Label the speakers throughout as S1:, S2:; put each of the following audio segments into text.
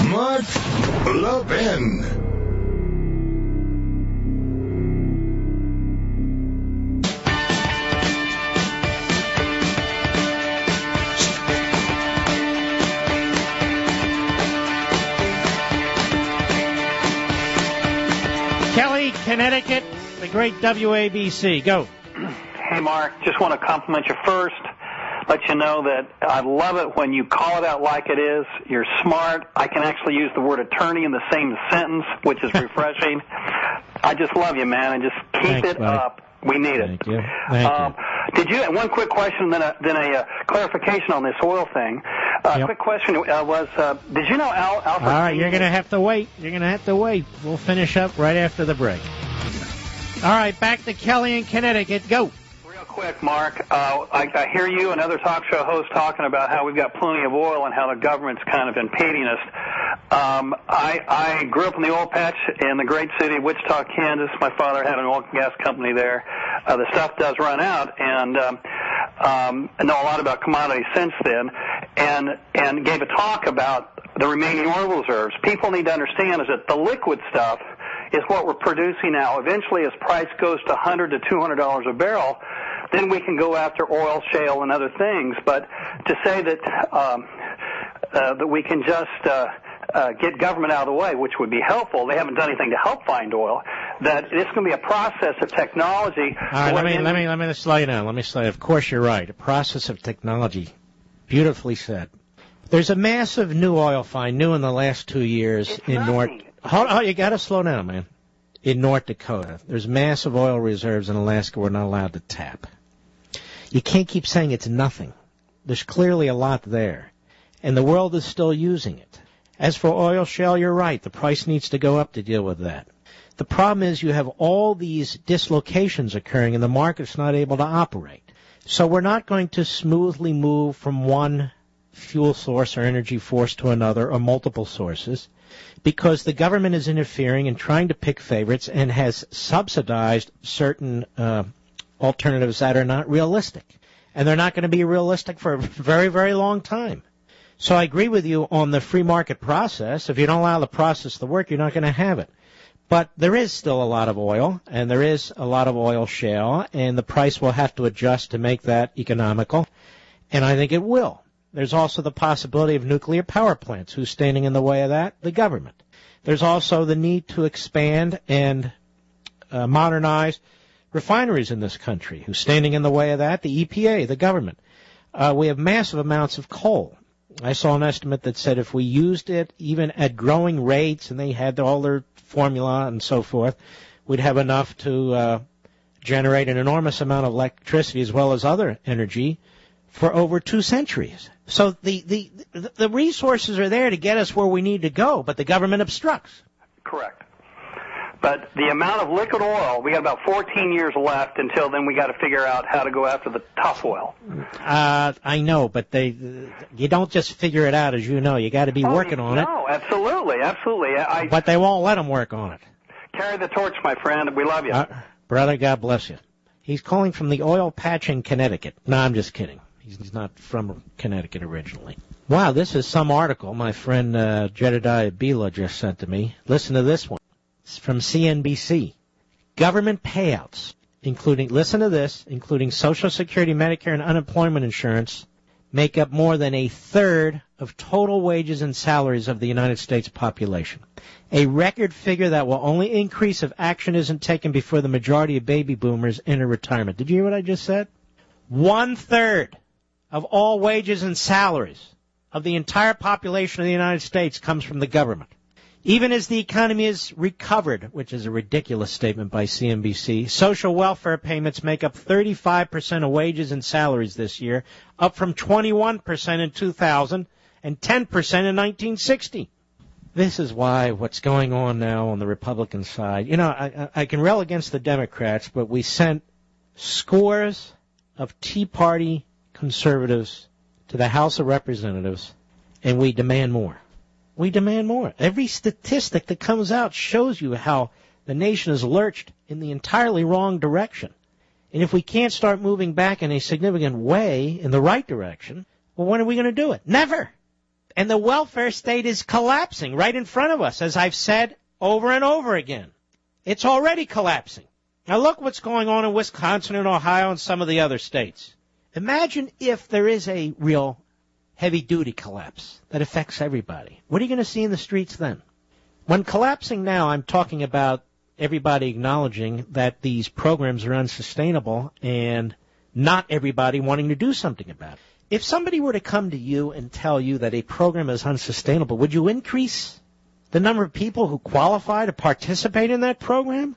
S1: Mark Levin.
S2: Kelly, Connecticut, the great WABC. Go.
S3: Hey, Mark, just want to compliment you first. Let you know that I love it when you call it out like it is. You're smart. I can actually use the word attorney in the same sentence, which is refreshing. I just love you, man, and just keep it up. We need it.
S2: Thank you. Thank you.
S3: Did you? One quick question, then a clarification on this oil thing. Quick question was: did you know Alfred?
S2: All right, you're going to have to wait. You're going to have to wait. We'll finish up right after the break. All right, back to Kelly in Connecticut. Go.
S3: Real quick, Mark. I hear you and other talk show hosts talking about how we've got plenty of oil and how the government's kind of impeding us. I grew up in the oil patch in the great city of Wichita, Kansas. My father had an oil and gas company there. The stuff does run out, and I know a lot about commodities since then, and gave a talk about the remaining oil reserves. People need to understand is that the liquid stuff is what we're producing now. Eventually, as price goes to $100 to $200 a barrel, then we can go after oil, shale, and other things. But to say that that we can just get government out of the way, which would be helpful. They haven't done anything to help find oil. That it's going to be a process of technology.
S2: All right, let me slow you down. Let me slow you. Of course, you're right. A process of technology. Beautifully said. There's a massive new oil find, new in the last 2 years in North. Hold on, you got to slow down, man. In North Dakota, there's massive oil reserves in Alaska we're not allowed to tap. You can't keep saying it's nothing. There's clearly a lot there, and the world is still using it. As for oil shale, you're right. The price needs to go up to deal with that. The problem is you have all these dislocations occurring, and the market's not able to operate. So we're not going to smoothly move from one fuel source or energy source to another or multiple sources because the government is interfering and trying to pick favorites and has subsidized certain alternatives that are not realistic. And they're not going to be realistic for a very, very long time. So I agree with you on the free market process. If you don't allow the process to work, you're not going to have it. But there is still a lot of oil, and there is a lot of oil shale, and the price will have to adjust to make that economical, and I think it will. There's also the possibility of nuclear power plants. Who's standing in the way of that? The government. There's also the need to expand and modernize refineries in this country. Who's standing in the way of that? The EPA, the government. We have massive amounts of coal. I saw an estimate that said if we used it even at growing rates, and they had all their formula and so forth, we'd have enough to generate an enormous amount of electricity as well as other energy for over 2 centuries. So the resources are there to get us where we need to go, but the government obstructs.
S3: Correct. But the amount of liquid oil, we got about 14 years left until then we got to figure out how to go after the tough oil.
S2: I know, but you don't just figure it out, as you know. You got to be working on it.
S3: No, absolutely, absolutely.
S2: But they won't let them work on it.
S3: Carry the torch, my friend. We love you.
S2: Brother, God bless you. He's calling from the oil patch in Connecticut. No, I'm just kidding. He's not from Connecticut originally. Wow, this is some article my friend Jedediah Bila just sent to me. Listen to this one. It's from CNBC. Government payouts, listen to this, including Social Security, Medicare, and unemployment insurance, make up more than a third of total wages and salaries of the United States population. A record figure that will only increase if action isn't taken before the majority of baby boomers enter retirement. Did you hear what I just said? 1/3 of all wages and salaries of the entire population of the United States comes from the government. Even as the economy is recovered, which is a ridiculous statement by CNBC, social welfare payments make up 35% of wages and salaries this year, up from 21% in 2000 and 10% in 1960. This is why what's going on now on the Republican side, I can rail against the Democrats, but we sent scores of Tea Party conservatives to the House of Representatives, and we demand more. We demand more. Every statistic that comes out shows you how the nation has lurched in the entirely wrong direction. And if we can't start moving back in a significant way in the right direction, well, when are we going to do it? Never. And the welfare state is collapsing right in front of us, as I've said over and over again. It's already collapsing. Now look what's going on in Wisconsin and Ohio and some of the other states. Imagine if there is a real heavy-duty collapse that affects everybody. What are you going to see in the streets then? When collapsing now, I'm talking about everybody acknowledging that these programs are unsustainable and not everybody wanting to do something about it. If somebody were to come to you and tell you that a program is unsustainable, would you increase the number of people who qualify to participate in that program?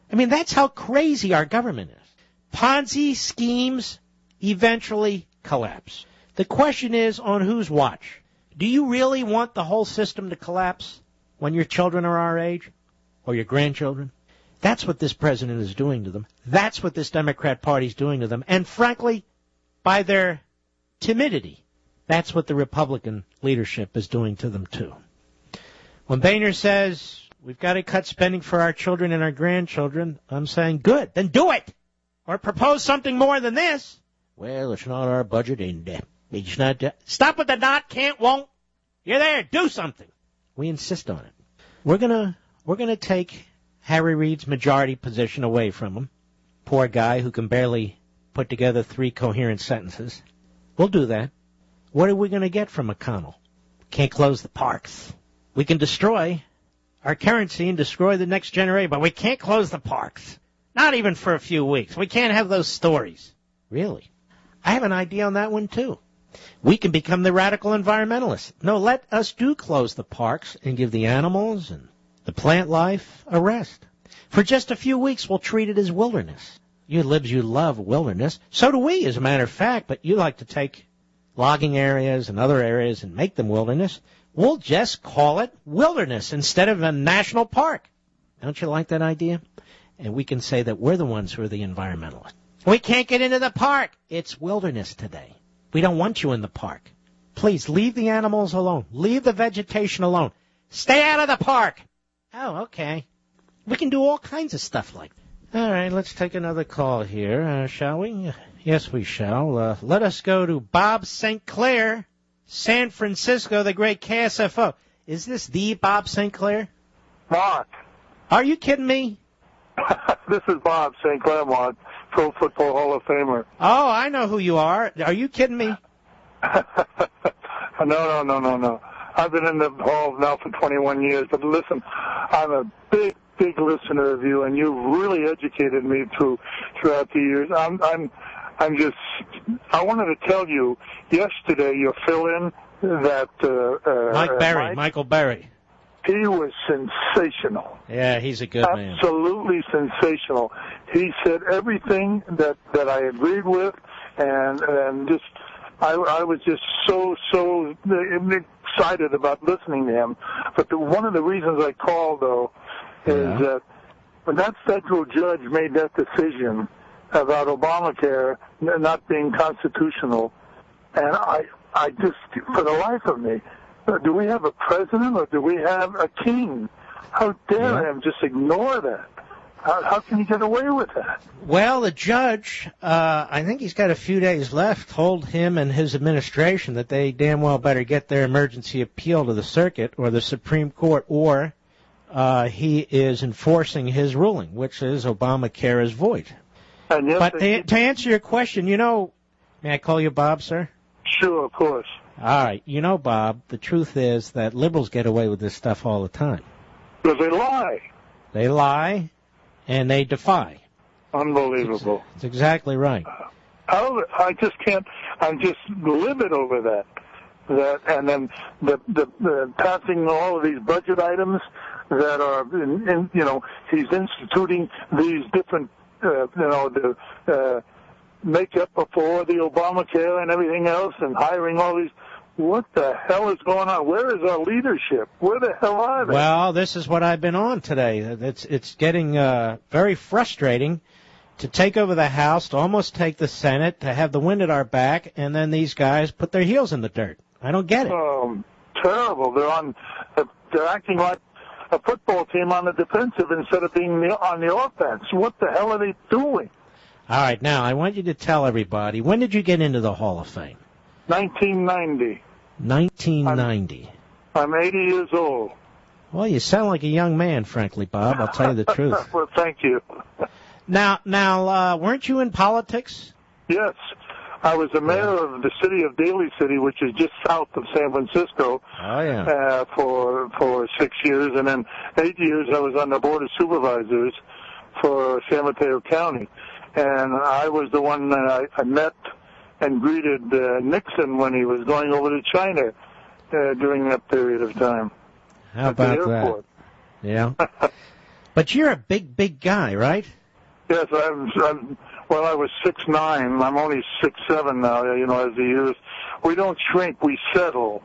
S2: I mean, that's how crazy our government is. Ponzi schemes eventually collapse. The question is, on whose watch? Do you really want the whole system to collapse when your children are our age or your grandchildren? That's what this president is doing to them. That's what this Democrat Party is doing to them. And frankly, by their timidity, that's what the Republican leadership is doing to them too. When Boehner says we've got to cut spending for our children and our grandchildren, I'm saying, good, then do it. Or propose something more than this. Well, it's not our budget, and it's not. Stop with the not, can't, won't. You're there. Do something. We insist on it. We're gonna take Harry Reid's majority position away from him. Poor guy who can barely put together 3 coherent sentences. We'll do that. What are we going to get from McConnell? Can't close the parks. We can destroy our currency and destroy the next generation, but we can't close the parks. Not even for a few weeks. We can't have those stories. Really? I have an idea on that one, too. We can become the radical environmentalists. No, let us do close the parks and give the animals and the plant life a rest. For just a few weeks, we'll treat it as wilderness. You libs, you love wilderness. So do we, as a matter of fact, but you like to take logging areas and other areas and make them wilderness. We'll just call it wilderness instead of a national park. Don't you like that idea? And we can say that we're the ones who are the environmentalists. We can't get into the park. It's wilderness today. We don't want you in the park. Please, leave the animals alone. Leave the vegetation alone. Stay out of the park. Oh, okay. We can do all kinds of stuff like that. All right, let's take another call here, shall we? Yes, we shall. Let us go to Bob Sinclair, San Francisco, the great KSFO. Is this the Bob Sinclair?
S4: Mark.
S2: Are you kidding me?
S4: This is Bob Sinclair, Mark, Pro Football Hall of Famer.
S2: Oh, I know who you are. Are you kidding me?
S4: No. I've been in the hall now for 21 years, but listen, I'm a big listener of you, and you really educated me throughout the years. I wanted to tell you, yesterday, your fill-in, that
S2: Michael Berry.
S4: He was sensational.
S2: Yeah, he's a good man.
S4: Absolutely sensational. He said everything that I agreed with, and just I was just so excited about listening to him. But one of the reasons I called, though, is that when that federal judge made that decision about Obamacare not being constitutional, and I just, for the life of me, do we have a president or do we have a king? How dare him just ignore that? How can you get away with that?
S2: Well, the judge, I think he's got a few days left, told him and his administration that they damn well better get their emergency appeal to the circuit or the Supreme Court, or he is enforcing his ruling, which is Obamacare is void. But to answer your question, may I call you Bob, sir?
S4: Sure, of course.
S2: All right. Bob, the truth is that liberals get away with this stuff all the time.
S4: Because they lie.
S2: They lie, and they defy.
S4: Unbelievable.
S2: That's exactly right.
S4: I just can't. I'm just livid over that. And then the passing all of these budget items that are, he's instituting these different, the makeup for the Obamacare and everything else, and hiring all these. What the hell is going on? Where is our leadership? Where the hell are they?
S2: Well, this is what I've been on today. It's getting very frustrating to take over the House, to almost take the Senate, to have the wind at our back, and then these guys put their heels in the dirt. I don't get it.
S4: Terrible. They're acting like a football team on the defensive instead of being on the offense. What the hell are they doing?
S2: All right, now I want you to tell everybody, when did you get into the Hall of Fame?
S4: 1990.
S2: 1990.
S4: I'm 80 years old.
S2: Well, you sound like a young man, frankly, Bob. I'll tell you the truth.
S4: Well, thank you.
S2: Now, weren't you in politics?
S4: Yes. I was the mayor of the city of Daly City, which is just south of San Francisco, for 6 years. And then 8 years I was on the Board of Supervisors for San Mateo County. And I was the one that I met and greeted Nixon when he was going over to China during that period of time.
S2: How about that? Yeah. But you're a big guy, right?
S4: Yes, I was 6'9". I'm only 6'7" now, as the years. We don't shrink, we settle.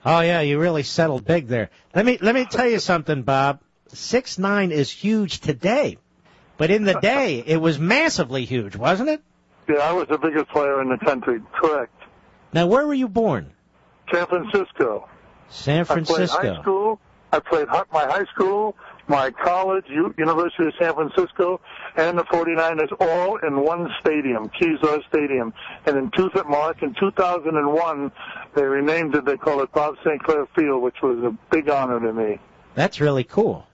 S2: Oh, yeah, you really settled big there. Let me tell you something, Bob. 6'9" is huge today. But in the day, it was massively huge, wasn't it?
S4: Yeah, I was the biggest player in the country, correct.
S2: Now, where were you born?
S4: San Francisco.
S2: San Francisco.
S4: I played my high school, my college, University of San Francisco, and the 49ers all in one stadium, Kezar Stadium. And in 2001, they renamed it, they call it Bob Sinclair Field, which was a big honor to me.
S2: That's really cool.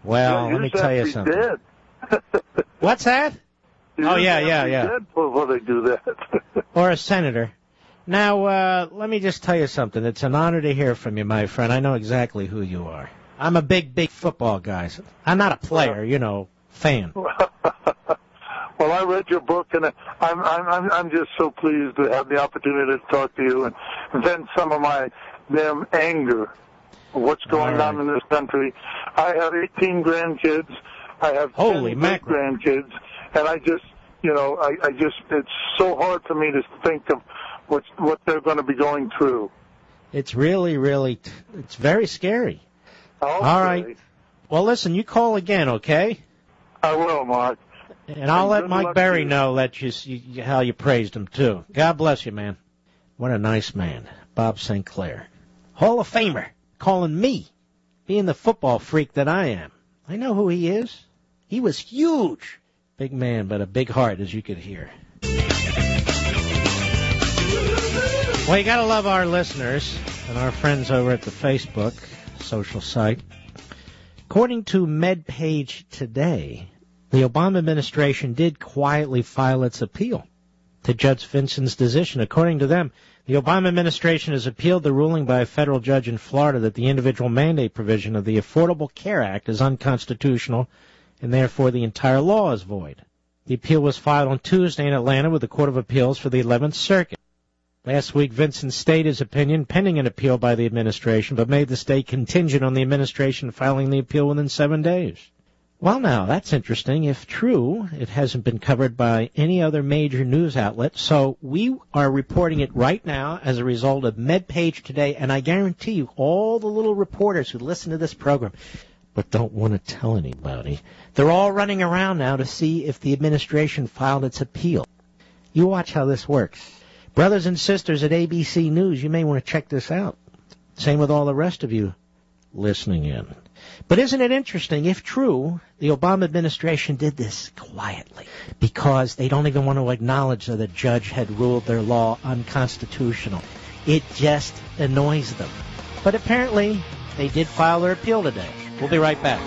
S2: Well, let me tell you something.
S4: Dead.
S2: What's that? Yeah.
S4: Dead before they do that.
S2: Or a senator. Now, let me just tell you something. It's an honor to hear from you, my friend. I know exactly who you are. I'm a big football guy. I'm not a player, fan.
S4: Well, I read your book, and I'm just so pleased to have the opportunity to talk to you and vent some of my damn anger of what's going on in this country. I have 18 grandkids. I have 10 grandkids, and I just, it's so hard for me to think of what they're going to be going through.
S2: It's really, it's very scary.
S4: Okay.
S2: All right. Well, listen, you call again, okay?
S4: I will, Mark.
S2: And I'll let Mike Berry know that how you praised him, too. God bless you, man. What a nice man. Bob Sinclair. Hall of Famer. Calling me. Being the football freak that I am. I know who he is. He was huge. Big man, but a big heart, as you could hear. Well, you got to love our listeners and our friends over at the Facebook social site. According to MedPage Today, the Obama administration did quietly file its appeal to Judge Vinson's decision. According to them, the Obama administration has appealed the ruling by a federal judge in Florida that the individual mandate provision of the Affordable Care Act is unconstitutional and therefore the entire law is void. The appeal was filed on Tuesday in Atlanta with the Court of Appeals for the 11th Circuit. Last week, Vinson stated his opinion pending an appeal by the administration, but made the state contingent on the administration filing the appeal within 7 days. Well, now, that's interesting. If true, it hasn't been covered by any other major news outlet, so we are reporting it right now as a result of MedPage Today, and I guarantee you all the little reporters who listen to this program but don't want to tell anybody, they're all running around now to see if the administration filed its appeal. You watch how this works. Brothers and sisters at ABC News, you may want to check this out. Same with all the rest of you listening in. But isn't it interesting, if true, the Obama administration did this quietly because they don't even want to acknowledge that a judge had ruled their law unconstitutional. It just annoys them. But apparently, they did file their appeal today. We'll be right back.